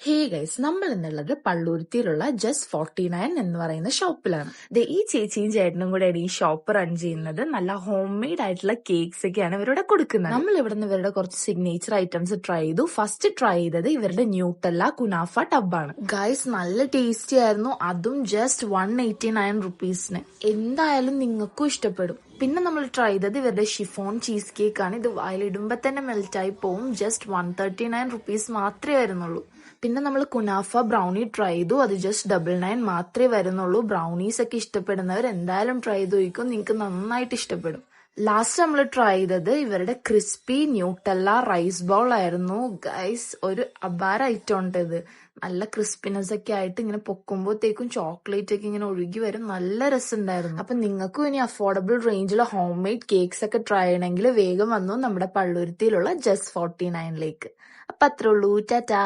Hey guys, നമ്മൾ എന്നുള്ളത് പള്ളുരുത്തിയിലുള്ള just 49 എന്ന് പറയുന്ന ഷോപ്പിലാണ്. ഈ ചേച്ചിയും ചേട്ടനും കൂടെയാണ് ഈ ഷോപ്പ് റൺ ചെയ്യുന്നത്. നല്ല ഹോം മെയ്ഡ് ആയിട്ടുള്ള കേക്ക്സ് ഒക്കെയാണ് ഇവരുടെ കൊടുക്കുന്നത്. നമ്മൾ ഇവിടുന്ന് ഇവരുടെ കുറച്ച് സിഗ്നേച്ചർ ഐറ്റംസ് ട്രൈ ചെയ്തു. ഫസ്റ്റ് ട്രൈ ചെയ്തത് ഇവരുടെ ന്യൂട്ടല്ല കുനാഫ ടബാണ്. ഗൈസ് നല്ല ടേസ്റ്റി ആയിരുന്നു, അതും ജസ്റ്റ് 189 റുപ്പീസിന്. എന്തായാലും നിങ്ങൾക്കും ഇഷ്ടപ്പെടും. പിന്നെ നമ്മൾ ട്രൈ ചെയ്തത് ഇവരുടെ ഷിഫോൺ ചീസ് കേക്ക് ആണ്. ഇത് വായിലിടുമ്പോ തന്നെ മെൽറ്റായി പോവും. ജസ്റ്റ് 139 റുപ്പീസ് മാത്രമേ വരുന്നുള്ളൂ. പിന്നെ നമ്മൾ കുനാഫ ബ്രൗണി ട്രൈ ചെയ്തു. അത് ജസ്റ്റ് 99 മാത്രമേ വരുന്നുള്ളൂ. ബ്രൗണീസ് ഒക്കെ ഇഷ്ടപ്പെടുന്നവർ എന്തായാലും ട്രൈ ചെയ്ത് നോക്കും, നിങ്ങൾക്ക് നന്നായിട്ട് ഇഷ്ടപ്പെടും. ലാസ്റ്റ് നമ്മൾ ട്രൈ ചെയ്തത് ഇവരുടെ ക്രിസ്പി ന്യൂട്ടല്ല റൈസ് ബൗൾ ആയിരുന്നു. ഗൈസ് ഒരു അപാര ഐറ്റം ഉണ്ട് ഇത്. നല്ല ക്രിസ്പിനെസ് ഒക്കെ ആയിട്ട് ഇങ്ങനെ പൊക്കുമ്പോഴത്തേക്കും ചോക്ലേറ്റ് ഒക്കെ ഇങ്ങനെ ഒഴുകി വരും. നല്ല രസമുണ്ടായിരുന്നു. അപ്പൊ നിങ്ങൾക്കും ഇനി അഫോർഡബിൾ റേഞ്ചിലെ ഹോം മെയ്ഡ് കേക്ക്സ് ഒക്കെ ട്രൈ ചെയ്യണമെങ്കിൽ വേഗം വന്നു നമ്മുടെ പള്ളുരുത്തിയിലുള്ള ജസ്റ്റ് 49ലേക്ക്. അപ്പൊ അത്രേ ഉള്ളൂ. ടാറ്റാ.